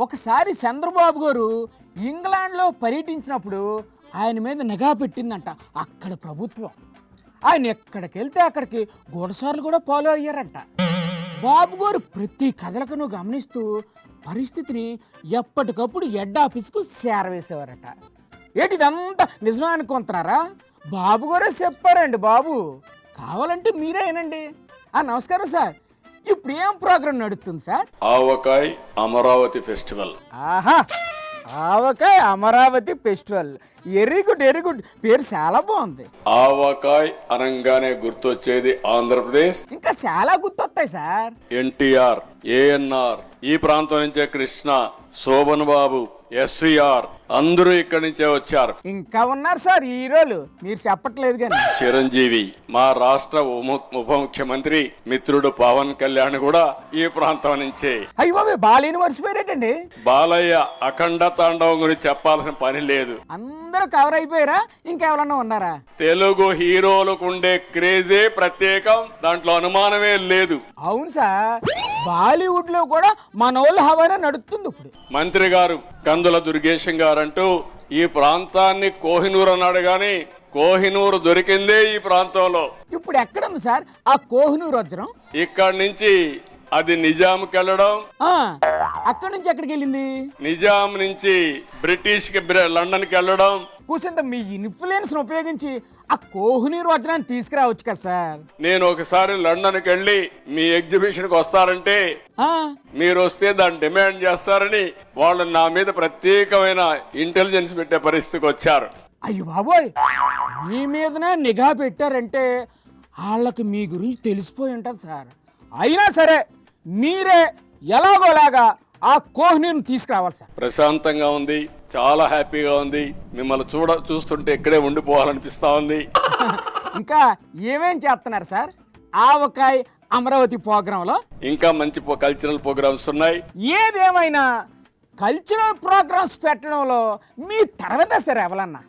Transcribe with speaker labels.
Speaker 1: ఒకసారి చంద్రబాబు గారు ఇంగ్లాండ్లో పర్యటించినప్పుడు ఆయన మీద నిఘా పెట్టిందంట అక్కడ ప్రభుత్వం. ఆయన ఎక్కడికి వెళ్తే అక్కడికి గూఢసార్లు కూడా ఫాలో అయ్యారంట. బాబు గారు ప్రతి కథలకును గమనిస్తూ పరిస్థితిని ఎప్పటికప్పుడు హెడ్ ఆఫీస్కు చేరవేసేవారట. ఏంటిదంతా నిజమే అనుకుంటున్నారా? బాబు గారే చెప్పారండి బాబు. కావాలంటే మీరే వినండి. నమస్కారం సార్, ఇప్పుడు ఏం ప్రోగ్రాం నడుస్తుంది సార్?
Speaker 2: ఆవకాయ్ అమరావతి ఫెస్టివల్.
Speaker 1: ఆహా, avakaya Amaravati festival. Very good very good, పేరు చాలా బాగుంది.
Speaker 2: ఆవకాయ్ అనగానే గుర్తొచ్చేది ఆంధ్రప్రదేశ్.
Speaker 1: ఇంకా చాలా గుర్తొస్తాయి సార్.
Speaker 2: ఎన్టీఆర్, ఏఎన్ఆర్, ఈ ప్రాంతం నుంచే కృష్ణ, శోభన్ బాబు, ఎస్వీఆర్ అందరూ ఇక్కడి నుంచే వచ్చారు.
Speaker 1: ఇంకా ఉన్నారు సార్ హీరోలు, మీరు చెప్పట్లేదు కానీ.
Speaker 2: చిరంజీవి, మా రాష్ట్ర ఉప ముఖ్యమంత్రి మిత్రుడు పవన్ కళ్యాణ్ కూడా ఈ ప్రాంతం నుంచే.
Speaker 1: అయ్యో బాబు, బాలీని మర్చిపోయారేటండి.
Speaker 2: బాలయ్య అఖండ తాండవం గురించి చెప్పాల్సిన పని లేదు.
Speaker 1: అందరూ కవర్ అయిపోయారా? ఇంకెవరన్నా ఉన్నారా?
Speaker 2: తెలుగు హీరోలకు ఉండే క్రేజే ప్రత్యేకం, దాంట్లో అనుమానమే లేదు.
Speaker 1: అవును సార్, బాలీవుడ్ లో కూడా మన వాళ్ళు హవానే నడుస్తుంది ఇప్పుడు.
Speaker 2: మంత్రి గారు కందుల దుర్గేశం గారంటూ ఈ ప్రాంతాన్ని కోహినూర్ అన్నాడు గాని కోహినూరు దొరికిందే ఈ ప్రాంతంలో.
Speaker 1: ఇప్పుడు ఎక్కడుంది సార్ ఆ కోహినూర్ వజ్రం?
Speaker 2: ఇక్కడి నుంచి అది నిజాంకి వెళ్ళడం,
Speaker 1: అక్కడి నుంచి ఎక్కడికి వెళ్ళింది?
Speaker 2: నిజాం నుంచి బ్రిటిష్ కి లండన్ కి వెళ్ళడం.
Speaker 1: కూసింత మీ ఇన్ఫ్లుయెన్స్ ఉపయోగించి ఆ కోహినూర్ వజ్రాన్ని తీసుకురావచ్చు కదా సార్.
Speaker 2: నేను ఒకసారి లండన్ కి వెళ్ళి మీ ఎగ్జిబిషన్ కి వస్తారంటే మీరు వస్తే దాన్ని డిమాండ్ చేస్తారని వాళ్ళు నా మీద ప్రత్యేకమైన ఇంటెలిజెన్స్ పెట్టే పరిస్థితికి వచ్చారు.
Speaker 1: అయ్యో బాబోయ్, మీ మీదనే నిఘా పెట్టారంటే వాళ్ళకి మీ గురించి తెలిసిపోయి ఉంటుంది సార్. అయినా సరే మీరే ఎలాగోలాగా ఆ కోహినూర్ని తీసుకురావాలి సార్.
Speaker 2: ప్రశాంతంగా ఉంది, చాలా హ్యాపీగా ఉంది. మిమ్మల్ని చూస్తుంటే ఇక్కడే ఉండిపోవాలనిపిస్తా ఉంది.
Speaker 1: ఇంకా ఏమేం చేస్తున్నారు సార్ ఆవకాయ్ అమరావతి ప్రోగ్రామ్ లో?
Speaker 2: ఇంకా మంచి కల్చరల్ ప్రోగ్రామ్స్ ఉన్నాయి.
Speaker 1: ఏదేమైనా కల్చరల్ ప్రోగ్రామ్స్ పెట్టడంలో మీ తర్వాత సార్ ఎవరన్నా